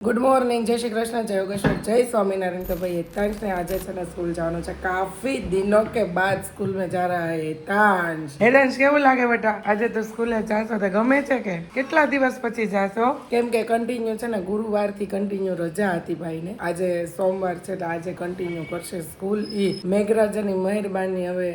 Good morning, જય શ્રી કૃષ્ણ, જય યોગેશ્વર, જય સ્વામિनारायण। तो भाई हितांश ने आज છે ને સ્કૂલ જવાનું છે। કાફી દિનો કે બાદ સ્કૂલ में जा रहा है हितांश। हितांश કેવું લાગે બેટા? આજે તો સ્કૂલે જાશો તો ગમે છે કે કેટલા દિવસ પછી જાશો? કેમ કે કન્ટિન્યુ છે ને ગુરુવારથી કન્ટિન્યુ રજા હતી ભાઈને। આજે સોમવાર છે તો આજે કન્ટિન્યુ કરશે સ્કૂલ। ઈ મેઘરાજાની મહેરબાની હવે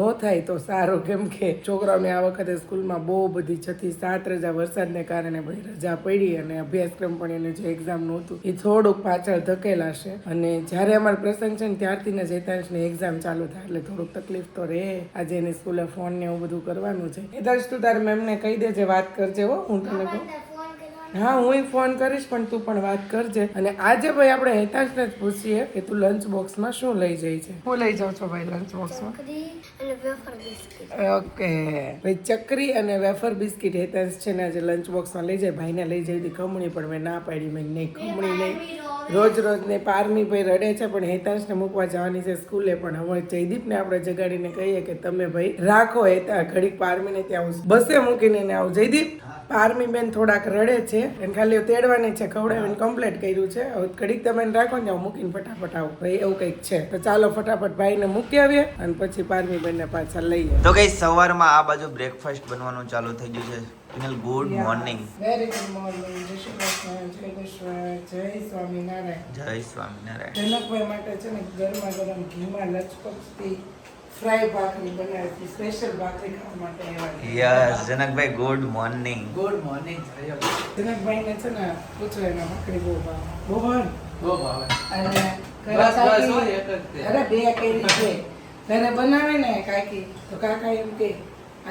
નો થાય તો સારું, કેમ કે છોકરાઓને આ વખતે સ્કૂલમાં બહુ બધી 6 થી 7 રજા વરસાદને કારણે ભાઈ રજા પડી અને અભ્યાસક્રમ પણ એને જે એક્ઝામ નું હતું એ થોડુંક પાછળ ધકેલાશે। અને જ્યારે અમારો પ્રસંગ છે ને ત્યારથી ને હિતાંશની એક્ઝામ ચાલુ થાય એટલે થોડુંક તકલીફ તો રહે। આજે એને સ્કૂલે ફોન ને એવું બધું કરવાનું છે। હિતાંશ તું તારી મેમને કહી દેજે, વાત કરજે હો। હું તને કહું, હા હું ફોન કરીશ પણ તું પણ વાત કરજે। અને આજે ભાઈ આપણે હિતાંશને જ પૂછીએ કે તું લંચ બોક્સમાં શું લઈ જાય છે? શું લઈ જાવ છો ભાઈ લંચ બોક્સમાં? ઓકે ભાઈ, ચકરી અને વેફર બિસ્કિટ હિતાંશ છે ને આજે લંચ બોક્સમાં લઈ જાય। ભાઈને લઈ જઈ હતી ખમણી પણ મેં ના પાડી, મેં નહીં ખમણી નહીં, રોજ રોજ ને પારમી ભાઈ રડે છે પણ હિતાંશને મૂકવા જવાની છે સ્કૂલે। પણ હવે જયદીપને આપણે જગાડીને કહીએ કે તમે ભાઈ રાખો હિતા, ઘડીક પારમીને ત્યાં બસે મૂકીને આવું। જયદીપ, પારમી બેન થોડાક રડે છે, એને ખાલી તેડવાની છે, ખવડાવીને કમ્પ્લીટ કર્યું છે, હવે ઘડીક તમે રાખો ને મૂકીને ફટાફટ આવો ભાઈ, એવું કંઈક છે। તો ચાલો ફટાફટ ભાઈને મૂકી આવીએ અને પછી પારમી બેનને પાછા લઈએ। તો ગઈ સવારમાં આ બાજુ બ્રેકફાસ્ટ બનવાનું ચાલુ થઈ ગયું છે। Kinal, good morning. Very good morning, જય શ્રી કૃષ્ણ, જય યોગેશ્વર, જય સ્વામિનારાયણ। જય સ્વામિનારાયણ। જનકભાઈ માટે છે ને ગરમા ગરમ ઘીમાં લચપચતી ફ્રાય ભાખરી બનાવી હતી, સ્પેશિયલ ભાખરી ખાવા માટે આવ્યા। Yes Janakbhai, good morning. Good morning. જનકભાઈને છે ને પૂછો એના ભાખરી બહુ ભાવે, બહુ ભાવે અને અરે બે કેરી છે ઘરે બનાવે ને કાકી, તો કાકા એમ કે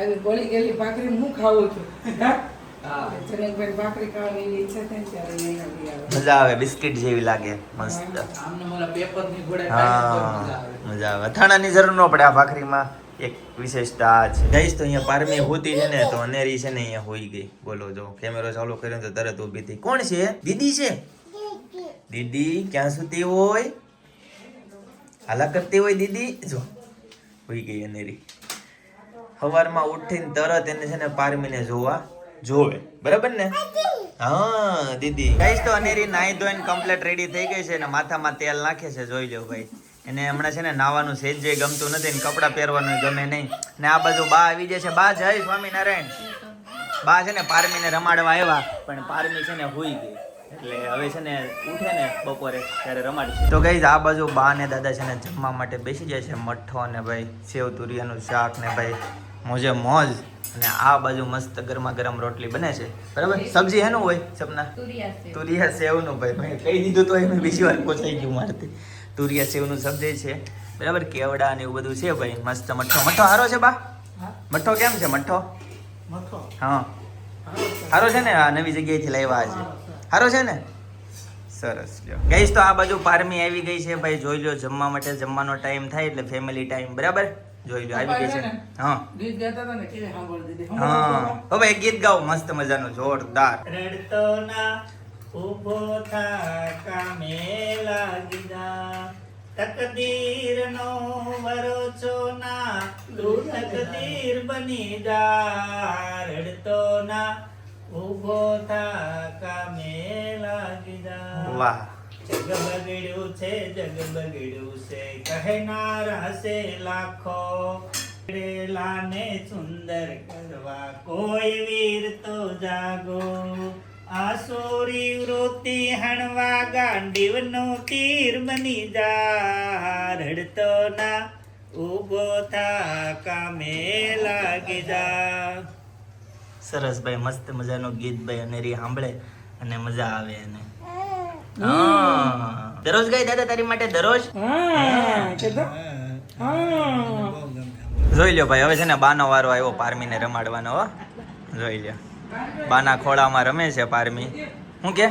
આવી બળી ગયેલી ભાખરી હું ખાવું છું। જનકભાઈ ભાખરી ખાવાની ઈચ્છા થાય ત્યારે અહીંયા આવે, મજા આવે, બિસ્કિટ જેવી લાગે, મસ્ત। હા મજા આવે, અથાણાની જરૂર ન પડે આ ભાખરીમાં, એક વિશેષતા આ છે। ગઈશ તો અહીંયા પારમી હોતી છે ને તો અનેરી છે ને અહીંયા હોઈ ગઈ। બોલો, જો કેમેરો ચાલુ કર્યો તો તરત ઊભી થઈ। કોણ છે? દીદી છે? દીદી ક્યાં સુતી હોય? હાલા કરતી હોય દીદી, જો હોઈ ગઈ અનેરી। સવારમાં ઉઠીને તરત એને છે ને પારમીને જોવા જોવે, બરાબર ને? હા દીદી। ગાઈસ તો અનેરી નાઈ ધોઈને કમ્પ્લીટ રેડી થઈ ગઈ છે ને માથામાં તેલ નાખે છે, જોઈ લો ભાઈ। એને હમણાં છે ને નાવાનું સેજ જે ગમતું નથી ને કપડાં પહેરવાનું ગમે નહીં। ને આ બાજુ બા આવી જાય છે। બા, જય સ્વામિનારાયણ। બા છે ને પારમીને રમાડવા આવ્યા પણ પારમી છે ને હોઈ ગઈ, એટલે હવે છે ને ઉઠે ને બપોરે ત્યારે રમાડી। તો ગાઈસ આ બાજુ બા ને દાદા છે ને જમવા માટે બેસી જાય છે। મઠ્ઠો ને ભાઈ સેવ તુરિયાનું શાક ને ભાઈ મોજે મોજ। અને આ બાજુ મસ્ત ગરમા ગરમ રોટલી બને છે, બરાબર? સબ્જી હેનું હોય સપના? તુરિયા સેવનું ભાઈ, ભાઈ કહી દીધું તો એમ બીજી વાર પૂછાઈ ગયું મારથી। તુરિયા સેવનું સબ્જી છે, બરાબર? કેવડા ને એવું બધું છે ભાઈ, મસ્ત મઠ્ઠો। મઠ્ઠો હારો છે બા? મઠ્ઠો કેમ છે? મઠ્ઠો હા હારો છે ને? આ નવી જગ્યાએથી લાવ્યા છે, હારો છે ને? સરસ। લ્યો ગાઈસ તો આ બાજુ પારમી આવી ગઈ છે ભાઈ, જોઈ લો જમવા માટે। જમવાનો ટાઈમ થાય એટલે ફેમિલી ટાઈમ, બરાબર? જોઈ લો આવી ગઈ છે। હા ગીત ગાતા હતા ને કેવી સાંભળી દીધી। હા ઓ ભાઈ ગીત ગાઓ મસ્ત મજાનું જોરદાર। રડતો ના ઊભો થા કામે લાગી જા, તકદીર નો વરોચો ના તું તકદીર બની જા। રડતો ના ઊભો થા કામે લાગી જા। વાહ, જગ બગડ્યું છે, જગ બગડ્યું છે, કહેનારા છે લાખો, લાને સુંદર કરવા કોઈ વીર તો જાગો। આસુરી વૃત્તિ હણવા ગાંડીવનો તીર બની જા। રડતો ના ઊભો થા કામે લાગી જા। સરસ ભાઈ, મસ્ત મજાનું ગીત ભાઈ અનેરી સાંભળે અને મજા આવે એને। દરરોજ ગાય દાદા તારી માટે દરરોજ? જોઈ લ્યો ભાઈ, હવે છે ને બાનો વારો આવ્યો પારમીને રમાડવાનો। હો જોઈ લ્યો, બાના ખોળામાં રમે છે પારમી। શું કે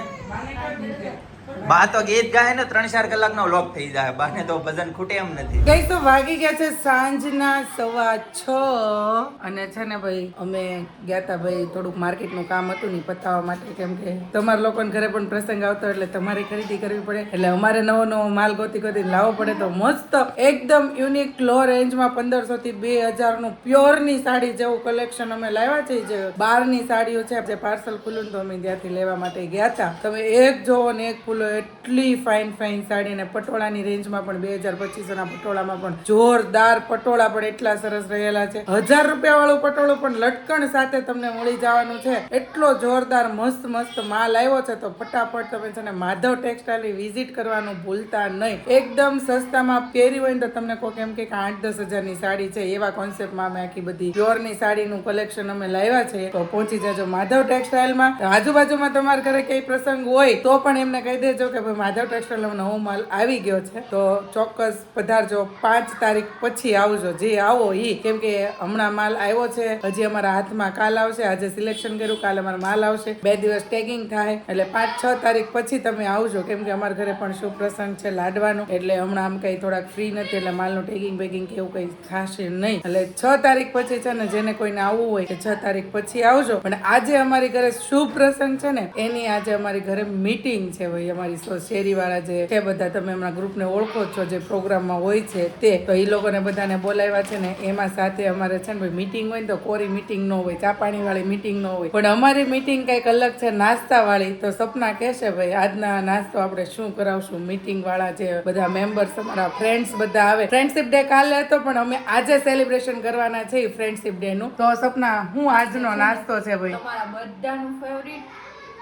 બા તો ગીત ગાય ને 3-4 કલાકનો વ્લોગ થઈ જાય. બાને તો ભજન ખૂટે એમ નથી. ગઈ તો વાગી ગયા છે સાંજના 6:15 અને છે ને ભાઈ અમે ગયા તા ભાઈ થોડુંક માર્કેટનું કામ હતું ને પતાવવા માટે, કેમ કે તમારા લોકોને ઘરે પણ પ્રસંગ આવતો એટલે તમારે ખરીદી કરવી પડે, એટલે અમારે નવો નવો માલ ગોતી ગોતી લાવવો પડે. તો મસ્ત એકદમ યુનિક લો રેન્જમાં 1500 થી 2000 નું પ્યોરની સાડી જેવું કલેક્શન અમે લાવ્યા છે. જે બહારની સાડીઓ છે જે પાર્સલ ખુલ્લું તો અમે ત્યાંથી લેવા માટે ગયા હતા. તમે એક જોવો ને એક ફૂલો, એટલી ફાઇન સાડી, ને પટોળાની રેન્જમાં પણ 2000-2500 ના પટોળામાં પણ જોરદાર પટોળા પણ એટલા સરસ રહેલા છે. 1000 રૂપિયા વાળું પટોળું પણ લટકણ સાથે તમને મળી જવાનું છે. એટલો જોરદાર મસ્ત માલ આવ્યો છે. તો ફટાફટ તમે છે ને માધવ ટેક્સટાઇલની વિઝિટ કરવાનું ભૂલતા નહીં. એકદમ સસ્તામાં પહેરી હોય ને તો તમને કોઈ કેમ કે 8-10 હજારની સાડી છે એવા કોન્સેપ્ટમાં અમે આખી બધી પ્યોરની સાડીનું કલેક્શન અમે લાવ્યા છે. તો પહોંચી જજો માધવ ટેક્સટાઇલમાં. આજુબાજુમાં તમારા ઘરે કઈ પ્રસંગ હોય તો પણ એમને કહી દેજો કે ભાઈ માધવ ટેક્સટાઇલમાં નવો માલ આવી ગયો છે, તો ચોક્કસ પધારજો. 5 તારીખ પછી આવજો, જે આવો ઈ, કેમ કે હમણાં માલ આવ્યો છે, હજી અમારા હાથમાં કાલ આવશે. આજે સિલેક્શન કર્યું, કાલે અમારો માલ આવશે, 2 દિવસ ટેગિંગ થાય, એટલે 5-6 તારીખ પછી તમે આવજો, કેમ કે અમારા ઘરે પણ શુભ પ્રસંગ છે લાડવાનું, એટલે હમણાં આમ કઈ થોડાક ફ્રી નથી, એટલે માલનું ટેગિંગ બેગિંગ કે એવું કઈ થશે નહીં. એટલે 6 તારીખ પછી છે ને જેને કોઈને આવવું હોય કે 6 તારીખ પછી આવજો. પણ આજે અમારી ઘરે શુભ પ્રસંગ છે ને એની આજે અમારી ઘરે મીટિંગ છે ભાઈ. અમારી શેરી વાળા જે છે બધા, તમે હમણાં ગ્રુપને ઓળખો છો, જે પ્રોગ્રામમાં હોય છે તે, તો એ લોકોને બધાને બોલાવ્યા છે ને એમાં સાથે અમારે છે ને ભાઈ મીટિંગ હોય ને તો કોરી મીટિંગ ન હોય, ચા પાણી વાળી મીટિંગ ન હોય, પણ અમારી મીટિંગ કઈક અલગ છે, નાસ્તા વાળી. તો સપના કહેશે ભાઈ આજના નાસ્તો આપણે શું કરાવશું. મીટિંગ વાળા જે બધા મેમ્બર્સ, અમારા ફ્રેન્ડ્સ બધા આવે. ફ્રેન્ડશિપ ડે કાલે હતો પણ અમે આજે સેલિબ્રેશન કરવાના છે ફ્રેન્ડશિપ ડે નું. તો સપના હું આજનો નાસ્તો છે ભાઈ તમારા બધાનું ફેવરિટ,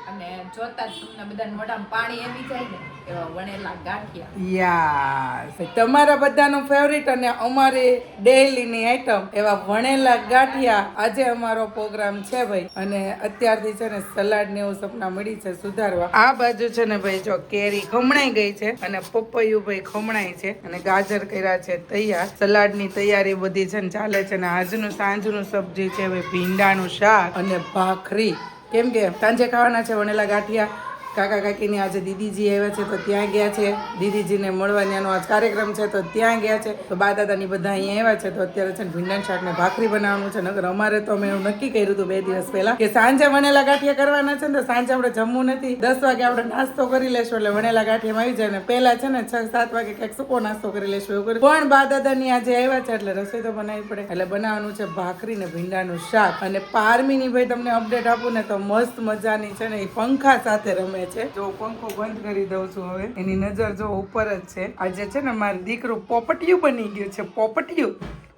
અને જોતા જ તમને બધાને મોઢામાં પાણી આવી જાય ને એવા વણેલા ગાંઠિયા. યાસ, તમારા બધાનું ફેવરિટ અને અમારી ડેઈલીની આઈટમ એવા વણેલા ગાંઠિયા. આજે અમારો પ્રોગ્રામ છે ભાઈ, અને અત્યારથી છે ને સલાડ ને એવું સપના મળી છે સુધારવા. આ બાજુ છે ને ભાઈ જો કેરી ખમણાઈ ગઈ છે, અને પપૈયું ભાઈ ખમણાઈ છે, અને ગાજર કર્યા છે તૈયાર. સલાડની તૈયારી બધી છે ને ચાલે છે. ને આજનું સાંજનું સબ્જી છે ભાઈ ભીંડાનું શાક અને ભાખરી, કેમ કે સાંજે ખાવાના છે વણેલા ગાંઠિયા. કાકા કાકીની આજે દીદીજી આવ્યા છે તો ત્યાં ગયા છે, દીદીજીને મળવા ત્યાંનો આજ કાર્યક્રમ છે તો ત્યાં ગયા છે. તો બા દાદાની બધા અહીંયા આવ્યા છે, તો અત્યારે છે ને ભીંડાનું શાક ને ભાખરી બનાવવાનું છે. નગર અમારે તો અમે એવું નક્કી કર્યું હતું 2 દિવસ પહેલા કે સાંજે વણેલા ગાંઠિયા કરવાના છે ને, તો સાંજે આપણે જમવું નથી, 10 વાગે આપણે નાસ્તો કરી લેશું, એટલે વણેલા ગાંઠિયામાં આવી જાય. ને પહેલા છે ને 6-7 વાગે કંઈક સૂકો નાસ્તો કરી લેશું એવું કર્યું. પણ બા દાદાની આજે આવ્યા છે એટલે રસોઈ તો બનાવવી પડે, એટલે બનાવવાનું છે ભાખરી ને ભીંડાનું શાક. અને પારમીની ભાઈ તમને અપડેટ આપું ને તો મસ્ત મજાની છે ને એ પંખા સાથે રમે છે. જો પંખો બંધ કરી દઉં છું હવે, એની નજર જો ઉપર જ છે. આજે છે ને મારું દીકરું પોપટિયું બની ગયું છે. પોપટિયું,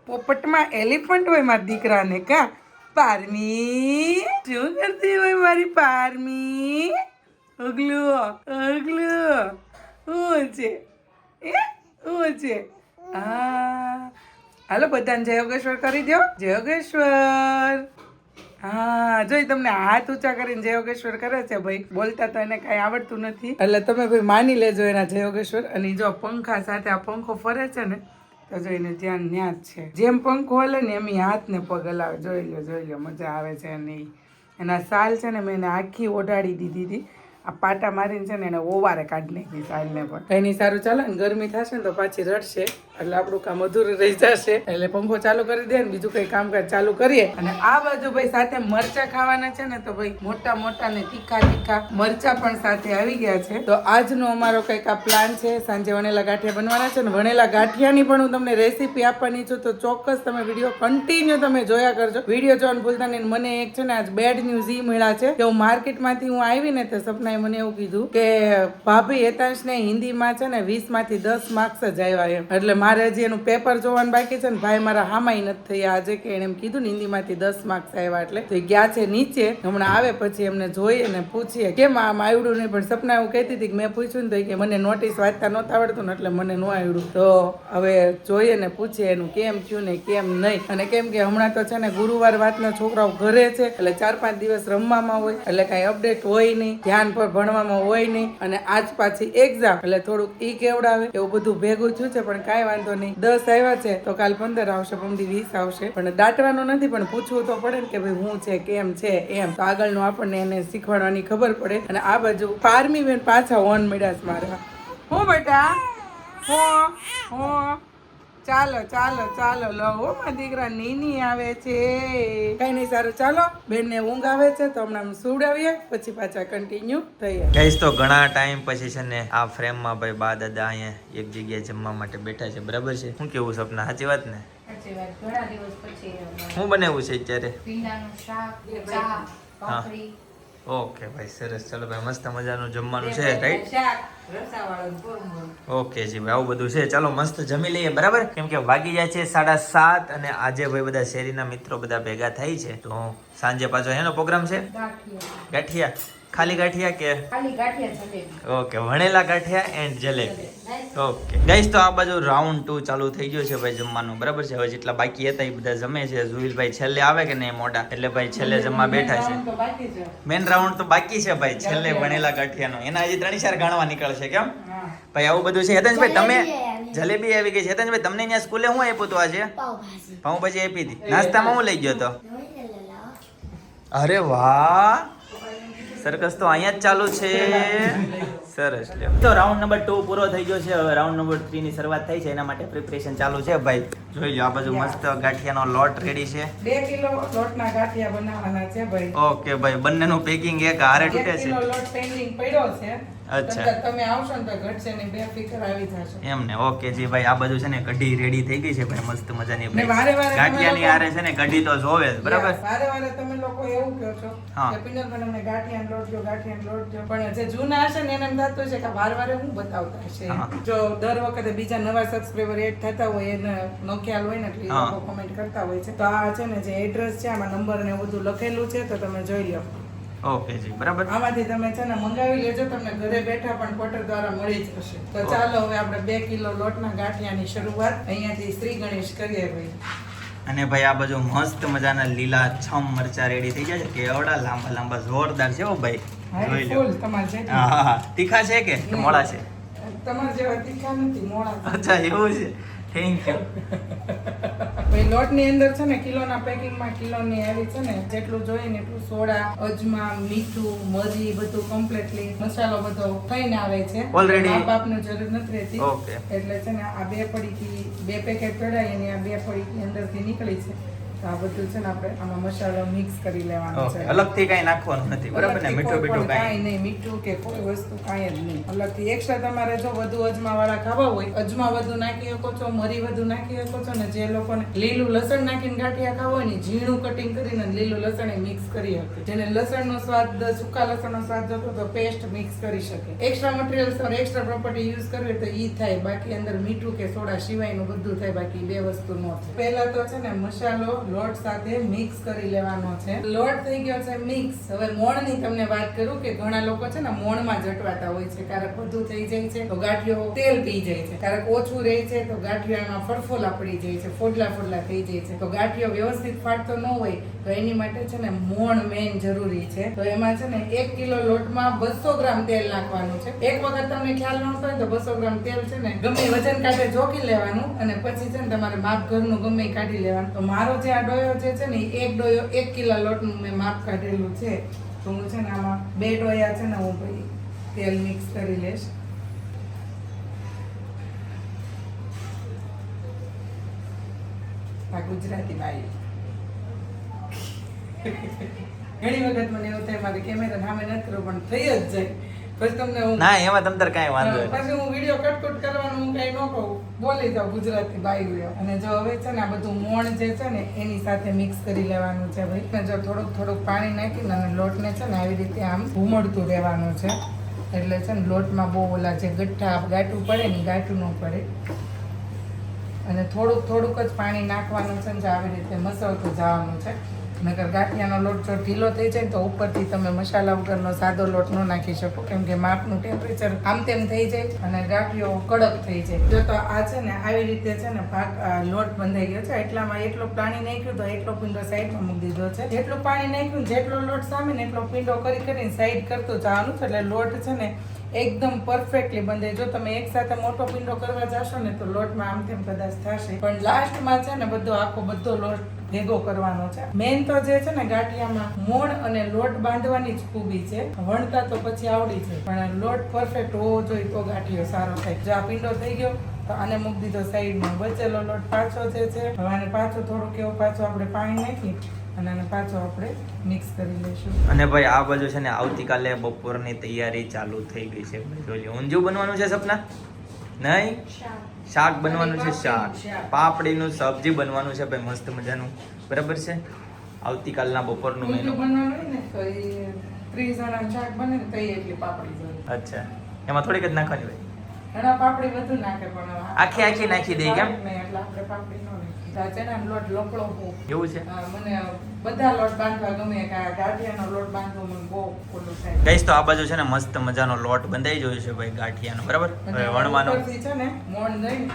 પોપટમાં એલિફન્ટ હોય મારા દીકરાને. કા પારમી શું કરતી હોય મારી પારમી? અગલું શું છે શું છે? હાલો બધાને જય યોગેશ્વર કરી દો. જય યોગેશ્વર. હા જોઈ તમને હાથ ઊંચા કરીને જય યોગેશ્વર કરે છે ભાઈ. બોલતા તો એને કઈ આવડતું નથી, એટલે તમે ભાઈ માની લેજો એના જય યોગેશ્વર. અને જો પંખા સાથે આ પંખો ફરે છે ને તો જોઈને ધ્યાન ન્યા જ છે. જેમ પંખો હલે ને એમ હાથ ને પગ હલાવે. જોઈ લો મજા આવે છે. અને એના સાલ છે ને મેં એને આખી ઓઢાડી દીધી હતી. આ પાટા મારીને છે ને એને ઓવારે કાઢી નાખી સાલને પણ. કઈ નહીં, સારું ચાલે ને. ગરમી થશે ને તો પાછી રડશે, એટલે આપણું કામ અધૂરું રહી જશે. એટલે પંખો ચાલુ કરી દે ને બીજું કઈ કામકાજ ચાલુ કરીએ. અને આ બાજુ ભાઈ સાથે મરચા ખાવાના છે ને, તો ભાઈ મોટા મોટા ને તીખા મરચા પણ સાથે આવી ગયા છે. તો આજનો અમારો કઈક આ પ્લાન છે. સાંજે વણેલા ગાંઠિયા બનવાના છે ને વણેલા ગાંઠિયાની પણ હું તમને રેસીપી આપવાની છું, તો ચોક્કસ તમે વિડીયો કન્ટિન્યુ તમે જોયા કરજો. વિડીયો જોવાનું ભૂલતા નહીં. મને એક છે ને આજ બેડ ન્યૂઝ ઈ મળ્યા છે કે હું માર્કેટમાંથી હું આવી ને તો સપના મને એવું કીધું કે ભાભી હેતાંશને હિન્દીમાં છે ને 20 માંથી 10 માર્ક્સ જ આવ્યા એમ. એટલે મારે હજી એનું પેપર જોવાનું બાકી છે ને ભાઈ મારા હામાઈ નથી થયા આજે, કે એને એમ કીધું ને હિન્દીમાંથી 10 માર્ક્સ આવ્યા. એટલે તો એ ગયા છે નીચે, હમણાં આવે પછી એમને જોઈએ ને પૂછીએ કેમ આમ આવડ્યું નહીં. પણ સપના એવું કહેતી હતી કે મેં પૂછ્યું ને તો કે મને નોટિસ વાંચતા નહોતા આવડતું ને એટલે મને ન આવડ્યું. તો હવે જોઈએ ને પૂછીએ એનું કેમ થયું ને કેમ નહીં. અને કેમ કે હમણાં તો છે ને ગુરુવાર વાતના છોકરાઓ ઘરે છે, એટલે 4-5 દિવસ રમવામાં હોય, એટલે કઈ અપડેટ હોય નહીં, ધ્યાન પર ભણવામાં હોય નહીં. અને આજ પાછી એક્ઝામ, એટલે થોડુંક ઈ કેવડાવે એવું બધું ભેગું થયું છે. પણ કાંઈ વાંધો વાંધો નહીં. 10 આવ્યા છે તો કાલ 15 આવશે, પમદી 20 આવશે. પણ દાટવાનું નથી, પણ પૂછવું તો પડે ને કે ભાઈ હું છે, કેમ છે, એમ. તો આગળનું આપણને એને શીખવાડવાની ખબર પડે. અને આ બાજુ પારમી બેન પાછા ઓન મળ્યા મારા. હું બેટા હું ચાલો ચાલો ચાલો લો મારા દીકરા નીની આવે છે. કઈ નહીં, સારું ચાલો. બેનને ઊંઘ આવે છે તો હમણાં સુવડાવીએ, પછી પાછા કન્ટિન્યુ થઈએ. ગાઈસ તો ઘણા ટાઈમ પછી છે ને આ ફ્રેમમાં ભાઈ બા દાદા અહીંયા એક જગ્યાએ જમવા માટે બેઠા છે, બરાબર છે? શું કેવું સપના, સાચી વાત ને? સાચી વાત. ઘણા દિવસ પછી શું બનાવ્યું છે અત્યારે? ભીંડાનું શાક, ચા, ભાખરી. ઓકે ભાઈ, સરસ. ચલો ભાઈ, મસ્ત મજાનું જમવાનું છે, રાઈટ? ઓકે જી ભાઈ, આવું બધું છે. ચાલો મસ્ત જમી લઈએ, બરાબર? કેમ કે વાગી જાય છે 7:30 અને આજે ભાઈ બધા શેરીના મિત્રો બધા ભેગા થાય છે, તો સાંજે પાછો એનો પ્રોગ્રામ છે. ગાંઠિયા, ખાલી ગાંઠિયા કે ખાલી ગાંઠિયા જલેબી? ઓકે, વણેલા ગાંઠિયા એન્ડ જલેબી. ઓકે ગાઈસ, તો આ બાજુ રાઉન્ડ 2 ચાલુ થઈ ગયો છે ભાઈ જમવાનું, બરાબર છે? હવે જેટલા બાકી હતા એ બધા જમે છે. જુહિલભાઈ છેલ્લે આવે કે નહીં મોટા, એટલે ભાઈ છેલ્લે જમવા બેઠા છે. મેન રાઉન્ડ તો બાકી છે ભાઈ, છેલ્લે વણેલા ગાંઠિયાનો. એના હજી 3-4 ગાણવા નીકળશે. કેમ ભાઈ, આવું બધું છે. હેતનભાઈ તમે જલેબી આવી ગઈ છે. હેતનભાઈ તમને અહીંયા સ્કૂલે શું આપ્યું હતું આજે? પાઉંભાજી આપી હતી. નાસ્તામાં હું લઈ ગયો હતો? અરે વાહ, સર્કસ તો અહીંયા જ ચાલુ છે. સરસ. તો રાઉન્ડ નંબર 2 પૂરો થઈ ગયો છે. હવે રાઉન્ડ નંબર 3 ની શરૂઆત થઈ છે, એના માટે પ્રિપરેશન ચાલુ છે ભાઈ. જોઈ લો, આ બાજુ મસ્ત ગાંઠિયાનો લોટ રેડી છે. 2 કિલો લોટના ગાંઠિયા બનાવવાના છે ભાઈ. ઓકે ભાઈ, બંનેનું પેકિંગ એક હારે તૂટે 1 છે. કિલો લોટ પેન્ડિંગ પડ્યો છે. અચ્છા, તમે આવશો ને તો ઘટશે ને, બે ફિકર આવી જશે. એમને. ઓકે જી ભાઈ, આ બાજુ છે ને કઢી રેડી થઈ ગઈ છે ભાઈ, મસ્ત મજાની. ને વારે વારે ગાંઠિયાની હારે છે ને કઢી તો જોવે જ, બરાબર? વારે વારે તમે લોકો એવું કહો છો હા. કે પિનલભાઈ અમને ગાંઠિયાનો લોટ દો, ગાંઠિયાનો લોટ દો. પણ જે જૂના હશે ને એને એમ થતું છે કે વારે વારે હું બતાવતા હશે. હા. જો દર વખતે બીજા નવા સબસ્ક્રાઇબર એડ થતા હોય એને નો ખ્યાલ હોય ને એટલે એ લોકો કોમેન્ટ કરતા હોય છે. તો આ છે ને જે એડ્રેસ છે, આમાં નંબર ને એવું બધું લખેલું છે, તો તમે જોઈ લો. ઓકે જી, બરાબર. આમાંથી તમે છે ને મંગાવી લેજો, તમને ઘરે બેઠા પણ કોટર દ્વારા મળી જશે. તો ચાલો હવે આપણે 2 કિલો લોટના ગાંઠિયાની શરૂઆત અહીંયાથી શ્રી ગણેશ કરીએ ભાઈ. અને ભાઈ આ બાજુ મસ્ત મજાના લીલા છમ મરચા રેડી થઈ ગયા છે, કેવડા લાંબા લાંબા જોરદાર છે. ઓ ભાઈ જોઈ લો. ફૂલ તમારે છે. હા, તીખા છે કે મોળા છે? તમારે જેવા તીખા નથી, મોળા. અચ્છા, એવું છે. Thank you. ભાઈ લોટની અંદર છે ને કિલોના પેકિંગમાં કિલોની આવી છે ને જેટલું જોઈએ ને એટલું સોડા, અજમા, મીઠું, મરી બધું કમ્પ્લીટલી મસાલો બધો થઈને આવે છે. Already. માપ આપની જરૂર નથી રહેતી. ઓકે. એટલે છે ને આ 2 પડીથી 2 પેકેટ ચડાઈ અને આ 2 પડીની અંદરથી નીકળી છે. તો આ બધું છે ને આપણે આમાં મસાલો મિક્સ કરી લેવાનો છે. અલગથી કઈ નાખવાનું નથી, બરાબર ને? મીઠું બીઠું કાંઈ નહીં, મીઠું કે કોઈ વસ્તુ કાંઈ જ નહીં. અલગથી એક્સ્ટ્રા તમારે જો વધુ અજમા વાળા ખાવા હોય, અજમા વધુ નાખી શકો છો, મરી વધુ નાખી શકો છો. ને જે લોકોને લીલું લસણ નાખીને ગાંઠિયા ખાવા હોય ને, ઝીણું કટિંગ કરીને લીલું લસણ મિક્સ કરી શકે. જેને લસણનો સ્વાદ, સૂકા લસણનો સ્વાદ જોતો તો પેસ્ટ મિક્સ કરી શકે. એક્સ્ટ્રા મટીરિયલ્સ ઓર એક્સ્ટ્રા પ્રોપર્ટી યુઝ કરવી તો ઈ થાય. બાકી અંદર મીઠું કે સોડા સિવાયનું બધું થાય, બાકી 2 વસ્તુ ન થાય. પહેલા તો છે ને મસાલો લોટ સાથે મિક્સ કરી લેવાનો છે. લોટ થઈ ગયો છે મિક્સ. હવે મોણની તમને વાત કરું કે ઘણા લોકો છે ને મોણમાં જટવાતા હોય છે. ક્યારેક બધું થઈ જાય છે તો ગાંઠિયો તેલ પી જાય છે, ક્યારેક ઓછું રહે છે તો ગાંઠિયામાં ફરફોલા પડી જાય છે, ફોડલા ફોડલા થઈ જાય છે. તો ગાંઠિયો વ્યવસ્થિત ફાટતો ન હોય તો એની માટે છે ને મોણ મેન જરૂરી છે. તો એમાં છે ને 1 કિલો લોટમાં 200 ગ્રામ તેલ નાખવાનું છે. એક વખત તમને ખ્યાલ ન હોય તો 200 ગ્રામ તેલ છે ને ગમે વજન કાંટે જોકી લેવાનું અને પછી છે ને તમારે માપ ઘરનું ગમે ઈ કાઢી લેવાનું. તો મારો જે આ ડોયો જે છે ને એક ડોયો 1 કિલો લોટનું મેં માપ કાઢેલું છે. તો હું છે ને આમાં 2 ડોયા છે ને હું ભાઈ તેલ મિક્સ કરી લઈશ. આ ગુજરાતી બાઈ ઘણી વખત મને એવું થાય મારે કેમેરા સામે નથી કરવું પણ થઈ જ જાય. પછી તમને હું ના, એમાં તમ તાર કાંઈ વાંધો નહીં. પછી હું વિડીયો કટકટ કરવાનું હું કઈ ન કહું, બોલી જાઉં ગુજરાતી બાઈ. અને જો હવે છે ને આ બધું મોણ જે છે ને એની સાથે મિક્સ કરી લેવાનું છે ભાઈ. ને જો થોડુંક પાણી નાખીને અને લોટને છે ને આવી રીતે આમ ઘૂમડતું રહેવાનું છે. એટલે છે ને લોટમાં બહુ ઓલા જે ગઠ્ઠા ગાંઠું પડે ને ગાંઠું ન પડે. અને થોડુંક જ પાણી નાખવાનું છે ને આવી રીતે મસળતું જવાનું છે. નકર ગાંઠિયાનો લોટ જો ઢીલો થઈ જાય તો ઉપરથી તમે મસાલા વગરનો સાદો લોટ ન નાખી શકો, કેમ કે માપનું ટેમ્પરેચર આમ તેમ થઈ જાય અને ગાંઠિયો કડક થઈ જાય. જો તો આ છે ને આવી રીતે છે ને લોટ બંધાઈ ગયો છે. એટલામાં એટલું પાણી નાખ્યું તો એટલો પીંડો સાઈડમાં મૂકી દીધો છે. જેટલું પાણી નાખ્યું જેટલો લોટ સામે ને એટલો પીંડો કરીને સાઈડ કરતો જવાનું છે. એટલે લોટ છે ને એકદમ પરફેક્ટલી બંધાય. જો તમે એક સાથે મોટો પિંડો કરવા જાશો ને તો લોટમાં આમ તેમ કદાચ થશે, પણ લાસ્ટમાં છે ને બધો લોટ ભેગો કરવાનો છે. મેન તો જે છે ને ગાંઠિયામાં મોણ અને લોટ બાંધવાની જ ખૂબી છે. વણતા તો પછી આવડી જાય, પણ લોટ પરફેક્ટ હોવો જોઈએ તો ગાંઠિયો સારો થાય. જો આ પિંડો થઈ ગયો તો આને મૂકી દીધો સાઈડમાં. બચેલો લોટ પાછો જે છે, હવે આને પાછો થોડુંક એવું પાછું આપણે પાણી નાખી અને આને પાછો આપણે મિક્સ કરી લઈશું. અને ભાઈ આ બાજુ છે ને આવતીકાલે બપોરની તૈયારી ચાલુ થઈ ગઈ છે. જોઈ લો, ઊંધિયું બનવાનું છે સપના? નહીં, શાક બનવાનું છે. શાક, પાપડીનું સબ્જી બનવાનું છે ભાઈ, મસ્ત મજાનું. બરાબર છે, આવતીકાલના બપોરનું મેનુ. બનવાનું હોય ને તો એ 30 જણાનું શાક બને ને તો એ એટલી પાપડી જોઈએ. અચ્છા, એમાં થોડીક જ નાખવાની ભાઈ? ઘણા પાપડી વધુ નાખે પણ આખી નાખી દે કેમ? નહીં, એટલે આપણે પાપડી ન નાખી. આ ચણાનો લોટ લપડો બહુ. એવું છે? મને બધા લોટ બાંધવા ગમે, ગાંઠિયાનો લોટ બાંધવો મને બહુ ઓલું થાય. ગઈશ તો આ બાજુ છે ને મસ્ત મજાનો લોટ બંધાઈ જોયો છે ભાઈ ગાંઠિયાનો. બરાબર, હવે વણવાનો ઉપરથી છે ને મોણ દઈને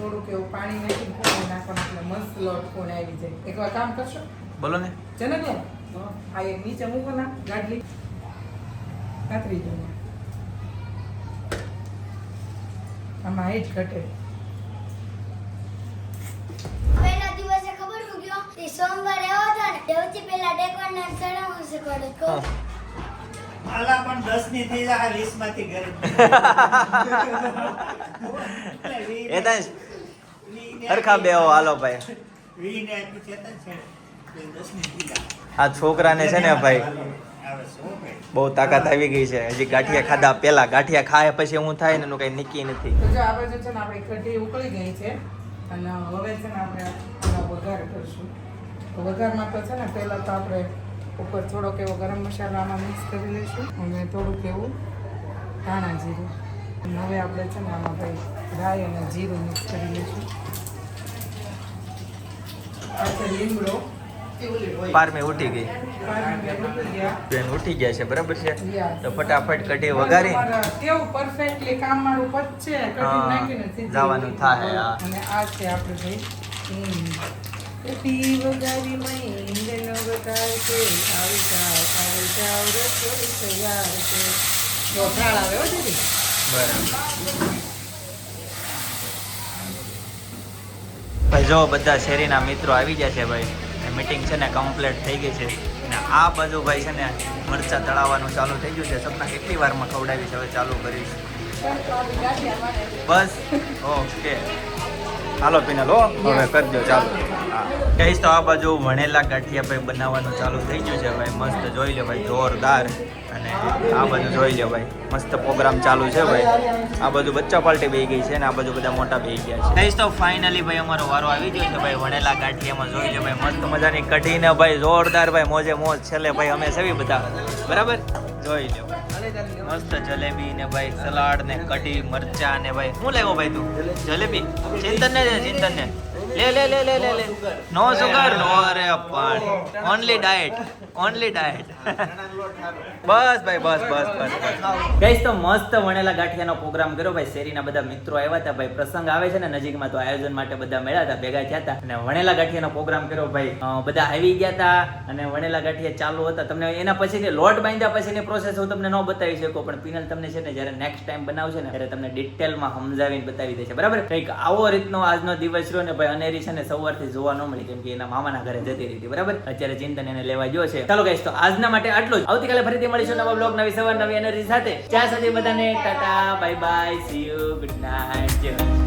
થોડુંક એવું પાણી નાખીને ફોડી નાખવાનું એટલે મસ્ત લોટ કોણ આવી જાય. એકવાર કામ કરશો? બોલો ને. જનક આ એક નીચે મૂકો ના ગાડલી કાતરી જાય. આમાં હાઈટ ઘટે. પહેલા દિવસે ખબર શું ગયો એ સોમવારે આવ્યો હતો ને સૌથી પહેલા ડેકોરના ચડાવવા શીખવાડે કહો આલા પણ 10 ની થઈ જાય 20 માંથી ઘરે એ તો હરખા બેહો હાલો ભાઈ. 20 ને આપી ચેતન છે 10 ની થઈ જાય. આ છોકરાને છે ને ભાઈ આવે સો ભાઈ બહુ તાકાત આવી ગઈ છે. હજી ગાંઠિયા ખાધા પેલા, ગાંઠિયા ખાય પછી હું થાય ને એનું કઈ નક્કી નથી. તો જો આ બાજુ છે ને આપણી કઢી ઉકળી ગઈ છે અને હવે છે ને આપણે આનો વઘાર કરશું. તો વઘારમાં તો છે ને પહેલા તો આપણે ઉપર થોડોક એવો ગરમ મસાલો આમાં મિક્સ કરી લઈશું અને થોડુંક એવું ધાણા જીરું. અને હવે આપણે છે ને આમાં ભાઈ રાઈ અને જીરું મિક્સ કરી લઈશું. આ છે લીમડો. પારમે ઉઠી ગઈ, બેન ઉઠી ગયા છે. બરાબર છે, તો ફટાફટ કઢી વઘારી કેવું પરફેક્ટલી કામ મારું પચશે કઢી નાખીને સીધી જવાનું થાય. અને આ છે આપણે ભાઈ કઢી વઘારી મહીને વઘાર છે આવી જાવ રસોઈ તૈયાર છે. જો થાળ આવે હો દીદી. બરાબર ભાઈ, જો બધા શેરીના મિત્રો આવી ગયા છે ભાઈ. મીટિંગ છે ને કમ્પ્લીટ થઈ ગઈ છે. અને આ બાજુ ભાઈ છે ને મરચા તળાવવાનું ચાલુ થઈ ગયું છે. સપના કેટલી વારમાં ખવડાવી છે, હવે ચાલુ કરીશ. બસ ઓકે, હાલો પિનલ હો, હવે કરજો ચાલુ. હા કહીશ તો આ બાજુ વણેલા ગાંઠિયા ભાઈ બનાવવાનું ચાલુ થઈ ગયું છે ભાઈ. મસ્ત જોઈ લો ભાઈ, જોરદાર. અને આ બાજુ જોઈ લો ભાઈ, મસ્ત પ્રોગ્રામ ચાલુ છે ભાઈ. આ બાજુ બચ્ચા પાર્ટી બેહી ગઈ છે ને આ બાજુ બધા મોટા બેહી ગયા છે. કહીશ તો ફાઇનલી ભાઈ અમારો વારો આવી ગયો છે ભાઈ. વણેલા ગાંઠિયામાં જોઈ લો ભાઈ, મસ્ત મજાની કઢીને ભાઈ જોરદાર ભાઈ, મોજે મોજ. છેલ્લે ભાઈ અમે સેવી બધા બરાબર જોઈ લો મસ્ત જલેબી ને ભાઈ સલાડ ને કઢી મરચા ને ભાઈ. શું લાવ્યો ભાઈ તું? જલેબી? ચિંતન ને ચિંતન ને લે લે લે લે લે લે. નો સુગર નો, અરે પાણી, ઓનલી ડાયટ, ઓનલી ડાયટ. બસ ભાઈ બસ બસ બસ ગઈશ તો મસ્ત વણેલા ગાંઠિયાનો પ્રોગ્રામ કર્યો ભાઈ. શેરીના બધા મિત્રો આવ્યા હતા ભાઈ. પ્રસંગ આવે છે ને નજીકમાં, તો આયોજન માટે બધા મળ્યા હતા, ભેગા થયા હતા અને વણેલા ગાંઠિયાનો પ્રોગ્રામ કર્યો ભાઈ. બધા આવી ગયા હતા અને વણેલા ગાંઠિયા ચાલુ હતા. તમને એના પછી લોટ બાંધ્યા પછીની પ્રોસેસ હું તમને ન બતાવી શકું, પણ પિનલ તમને છે ને જ્યારે નેક્સ્ટ ટાઈમ બનાવશે ને ત્યારે તમને ડિટેલમાં સમજાવીને બતાવી દેશે. બરાબર, કંઈક આવો રીતનો આજનો દિવસ રહ્યો ને ભાઈ. અનેરી છે ને સવારથી જોવા ન મળી, કેમ કે એના મામાના ઘરે જતી રહી હતી. બરાબર, અત્યારે ચિંતન એને લેવા ગયો છે. ચાલો ગાઈસ, તો આજના માટે આટલું જ. આવતીકાલે ફરીથી મળીશું નવા બ્લોગ, નવી સવાર, નવી એનર્જી સાથે. ત્યાં સુધી બધાને Tata, bye bye, C you, good night.